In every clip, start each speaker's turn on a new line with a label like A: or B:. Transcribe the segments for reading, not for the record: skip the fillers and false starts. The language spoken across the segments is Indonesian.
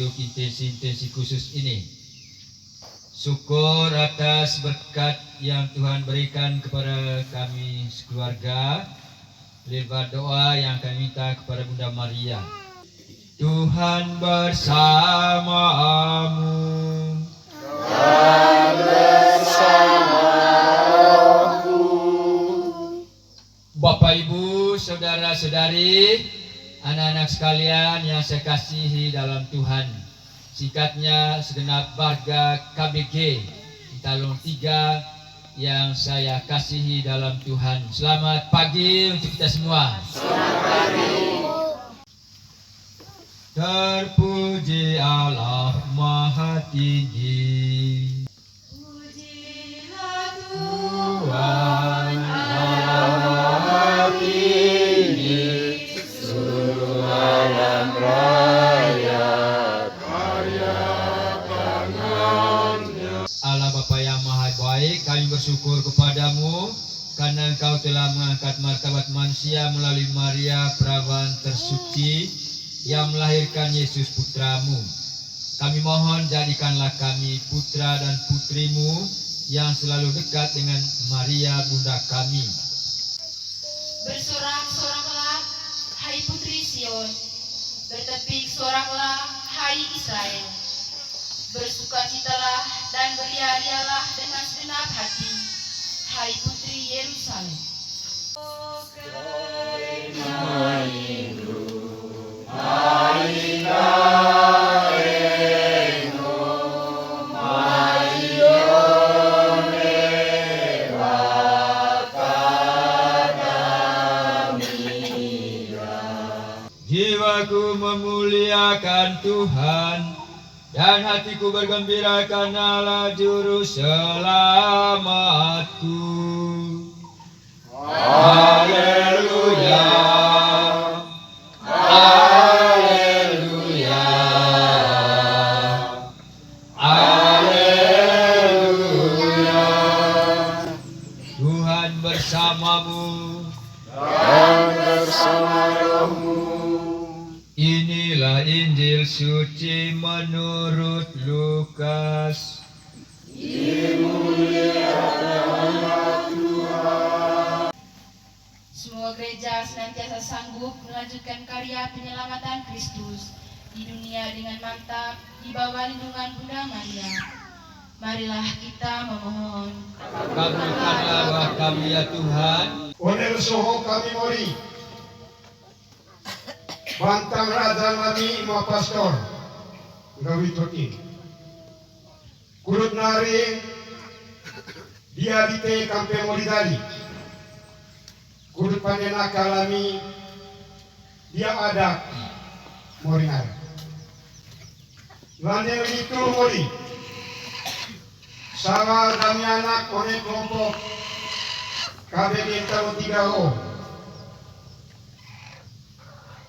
A: untuk intensi-intensi khusus ini. Syukur atas berkat yang Tuhan berikan kepada kami sekeluarga lewat doa yang kami minta kepada Bunda Maria. Tuhan bersamamu.
B: Dan bersama rohmu.
A: Bapak, Ibu, saudara-saudari, anak-anak sekalian yang saya kasihi dalam Tuhan. Singkatnya segenap warga KBG Talon 3 yang saya kasihi dalam Tuhan. Selamat pagi untuk kita semua.
B: Selamat pagi.
A: Terpuji Allah Maha Tinggi.
B: Pujilah Tuhan Allah Maha Tinggi, seluruh alam raya karya tangannya.
A: Allah Bapa yang Maha Baik, kami bersyukur kepadamu karena Engkau telah mengangkat martabat manusia melalui Maria perawan tersuci yang melahirkan Yesus putramu. Kami mohon jadikanlah kami putra dan putrimu yang selalu dekat dengan Maria bunda kami.
C: Bersorak-soraklah, hai putri Sion, bertepik-soraklah, hai Israel. Bersukacitalah dan beria-rialah dengan segenap hati, hai putri Yerusalem.
A: Jiwaku memuliakan Tuhan dan hatiku bergembira karena Allah juru selamatku. Haleluya, haleluya, haleluya. Tuhan bersamamu
B: Dan bersama rohmu.
A: Inilah Injil suci menurut Lukas.
C: Semua gereja senantiasa sanggup melanjutkan karya penyelamatan Kristus di dunia dengan mantap di bawah lindungan Bunda Maria. Marilah kita memohon.
A: Kabulkanlah doa kami ya Tuhan.
D: Onel soho kami mori. Bantang raja nami ma pastor. Gawi toti. Kurut nari dia dite kampe mori dali. Kurut panena kalami dia ada mori nari. Lande itu mori. Sawa kami anak oleh kelompok KBG Talon 3O.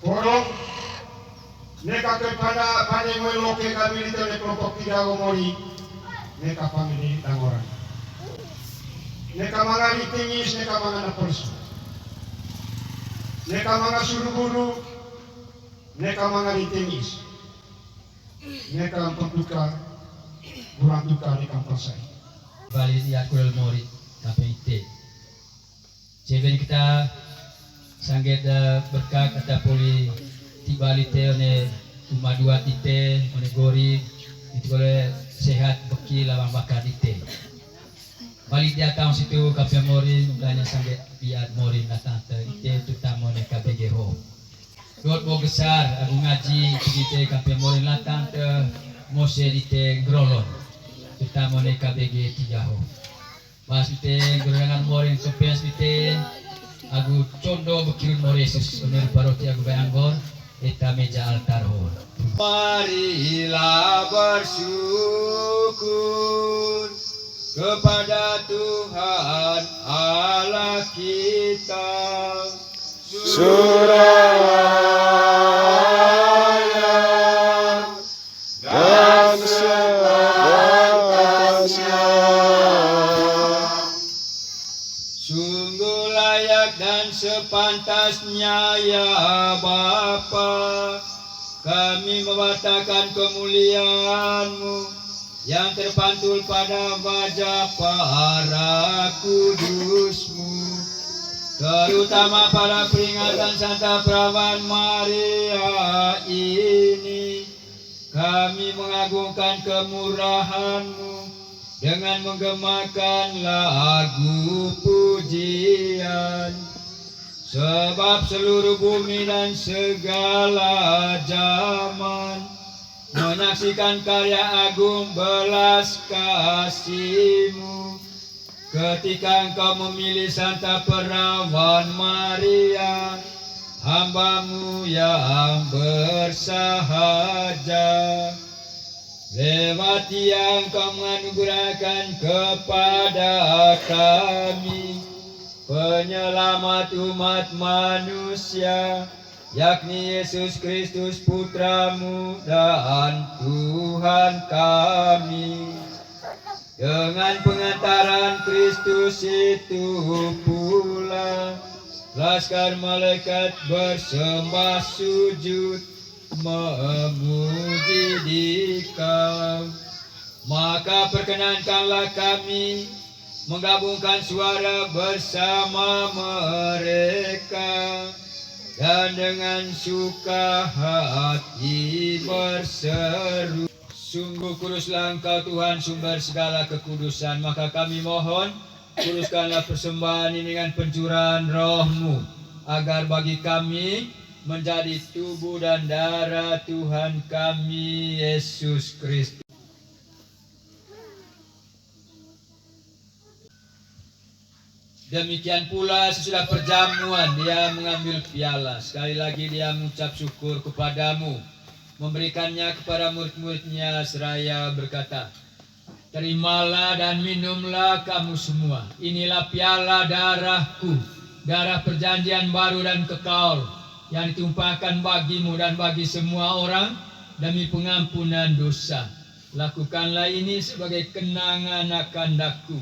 D: Porong neka kepada panengoy loke kami di kelompok 3O mori neka pamili dangoran. Neka mga litingis, neka mga naperso. Neka mga suruguru, neka mga litingis. Neka ang pagduka, kurang duka di kampung saya.
A: Balik di Akurel Mori KPIT. Ceben kita sangat berkat kata poli tiba lite one cuma dua tite one gori itu boleh sehat beki lawang bakar tite. Balik dia tahun situ KPI Mori mulanya sangat biar Mori datang ite terutama ne KBG Ho. Dot mo besar aku ngaji ite KPI Mori datang ke Mose ite Grolon. Kita mau KBG 3 Ho. Pas ite gerangan Mori kepes ite aku condo bekirun Mori Yesus unir paroti aku bayanggor eta meja altar Ho. Marilah bersyukur kepada Tuhan Allah kita.
B: Suraya dan sebatasnya.
A: Sungguh layak dan sepantasnya ya Bapa kami mewartakan kemuliaan-Mu yang terpantul pada wajah para kudus-Mu, terutama pada peringatan Santa Perawan Maria ini. Kami mengagungkan kemurahan-Mu dengan menggemakan lagu pujian, sebab seluruh bumi dan segala zaman menyaksikan karya agung belas kasih-Mu ketika Engkau memilih Santa Perawan Maria, hamba-Mu yang bersahaja. Lewat Dia Engkau menganugerahkan kepada kami penyelamat umat manusia, yakni Yesus Kristus Putra-Mu dan Tuhan kami. Dengan pengantaran Kristus itu pula laskar malaikat bersembah sujud memuji Dikau. Maka perkenankanlah kami menggabungkan suara bersama mereka dan dengan suka hati berseru, sungguh kuduslah Engkau Tuhan, sumber segala kekudusan. Maka kami mohon, kuduskanlah persembahan ini dengan pencurahan Roh-Mu, agar bagi kami menjadi tubuh dan darah Tuhan kami Yesus Kristus. Demikian pula sesudah perjamuan Dia mengambil piala. Sekali lagi Dia mengucap syukur kepadamu, memberikannya kepada murid-muridnya seraya berkata, terimalah dan minumlah kamu semua. Inilah piala darahku, darah perjanjian baru dan kekal, yang ditumpahkan bagimu dan bagi semua orang demi pengampunan dosa. Lakukanlah ini sebagai kenangan akan aku.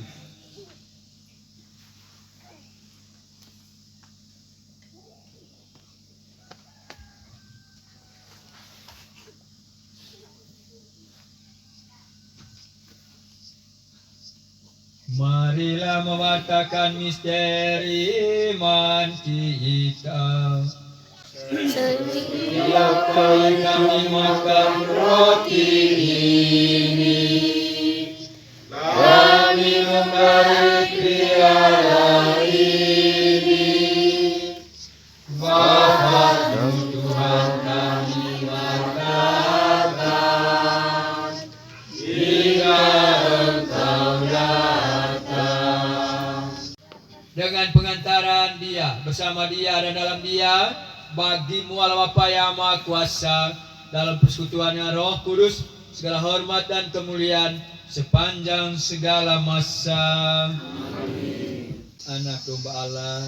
A: Marilah mewartakan misteri iman kita. Setiap kali kami makan roti ini, kami memberi piala ini, Bapa dan Tuhan kami wartakan hingga Engkau datang. Dengan pengantaran Dia, bersama Dia dan dalam Dia, bagi-Mu Allah Bapa yang Maha Kuasa, dalam persekutuan yang Roh Kudus, segala hormat dan kemuliaan sepanjang segala masa. Amin. Anak domba Allah,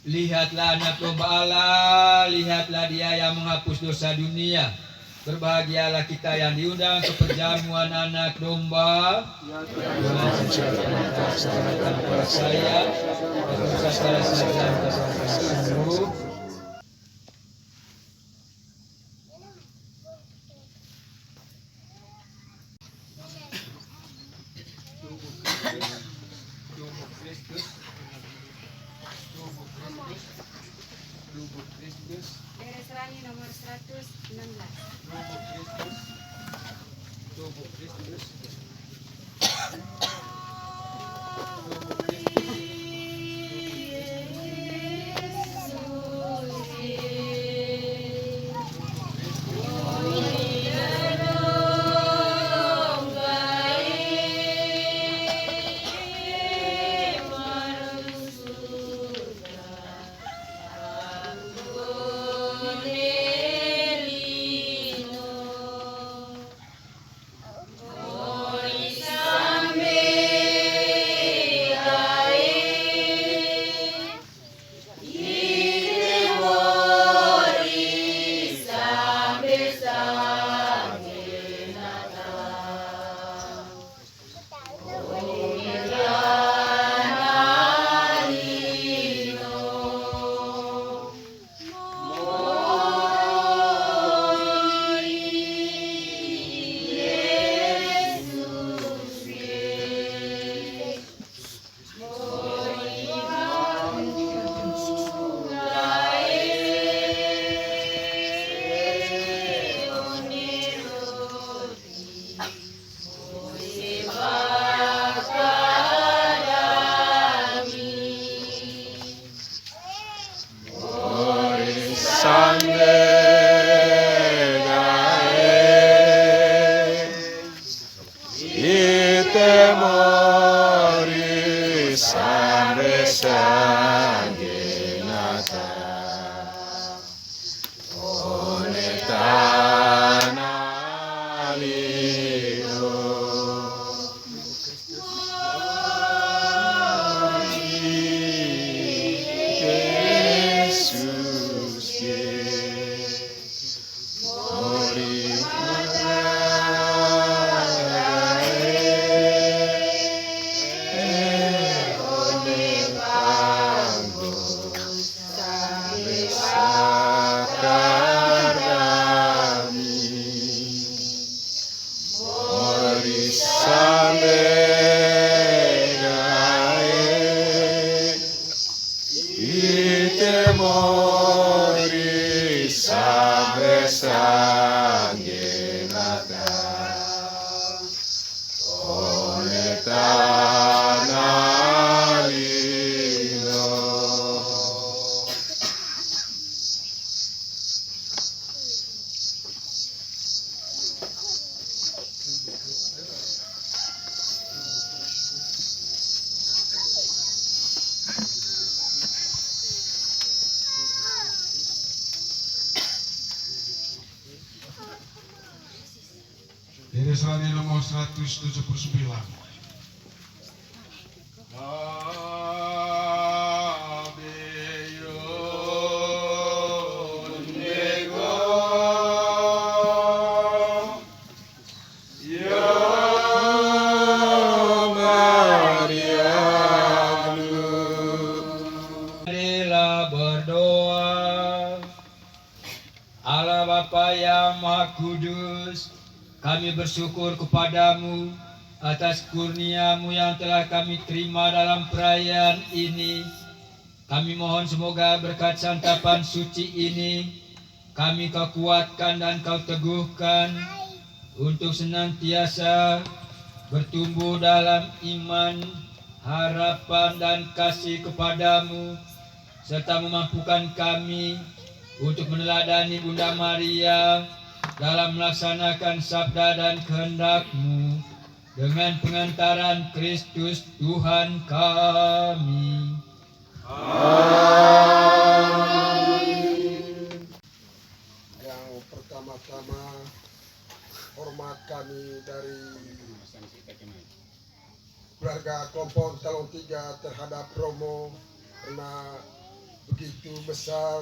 A: lihatlah anak domba Allah, lihatlah Dia yang menghapus dosa dunia. Berbahagialah kita yang diundang ke perjamuan anak domba. Saya
E: Beres Rani nomor 116.
A: Tubuh Kristus.
C: Oh
B: Itemori sambe sangenata Onetana lino Yesus Mori Itemori sambe sangenata Onetana lino
D: Dari Serani nomor 179.
A: Marilah berdoa. Allah Bapa yang Maha Kudus, kami bersyukur kepadamu atas kurnia-Mu yang telah kami terima dalam perayaan ini. Kami mohon semoga berkat santapan suci ini kami Kau kuatkan dan Kau teguhkan untuk senantiasa bertumbuh dalam iman, harapan dan kasih kepadamu, serta memampukan kami untuk meneladani Bunda Maria dalam melaksanakan sabda dan kehendak-Mu dengan pengantaran Kristus Tuhan kami.
F: Yang pertama-tama hormat kami dari keluarga kelompok Talon 3 terhadap Romo karena begitu besar,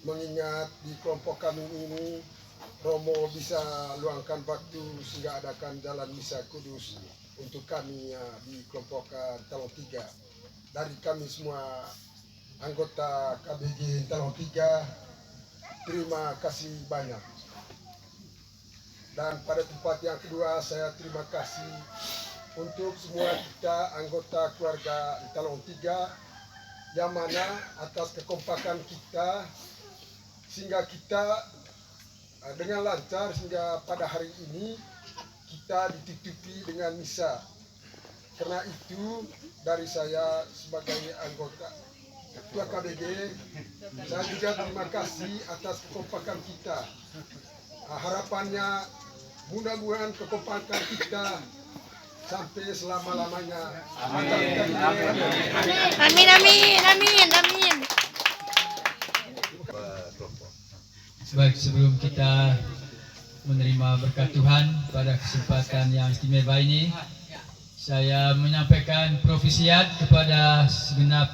F: mengingat di kelompok kami ini Romo bisa luangkan waktu sehingga adakan jalan misa kudus untuk kami ya, di kelompok Talon 3. Dari kami semua anggota KBG Talon 3, terima kasih banyak. Dan pada tempat yang kedua saya terima kasih untuk semua kita anggota keluarga Talon 3 yang mana atas kekompakan kita sehingga kita dengan lancar sehingga pada hari ini kita ditutupi dengan misa. Karena itu dari saya sebagai anggota Ketua KBG, saya juga terima kasih atas kekompakan kita. Harapannya mudah-mudahan kekompakan kita sampai selama-lamanya.
E: Amin, amin, amin, amin.
A: Baik, sebelum kita menerima berkat Tuhan pada kesempatan yang istimewa ini, saya menyampaikan profesiat kepada segenap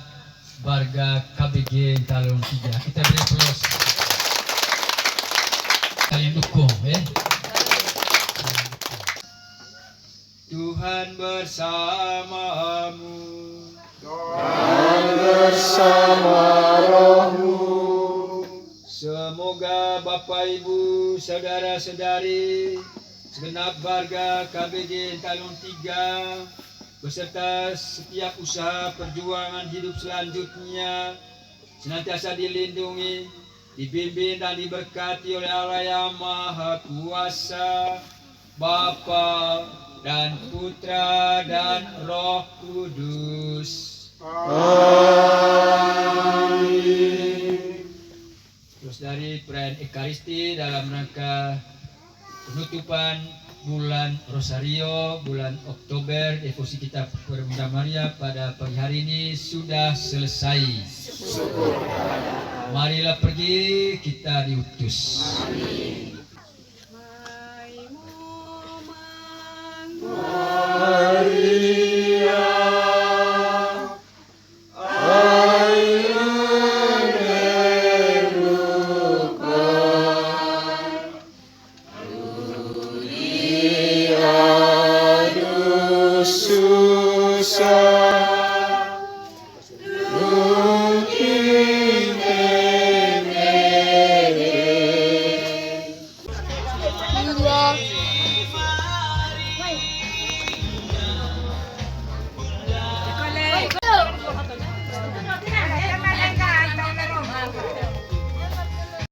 A: warga KBG Talon 3. Kita beri aplaus. Kalian dukung, ya. Tuhan bersamamu.
B: Dan bersama rohmu
A: Semoga Bapak Ibu, Saudara-saudari, segenap warga KBG Talon 3 beserta setiap usaha perjuangan hidup selanjutnya senantiasa dilindungi, dibimbing dan diberkati oleh Allah yang Maha Kuasa, Bapa dan Putra dan Roh Kudus.
B: Amin.
A: Terus dari perayaan Ekaristi dalam rangka penutupan bulan Rosario, bulan Oktober, devosi kita per Bunda Maria pada pagi hari ini sudah selesai. Marilah pergi, kita diutus.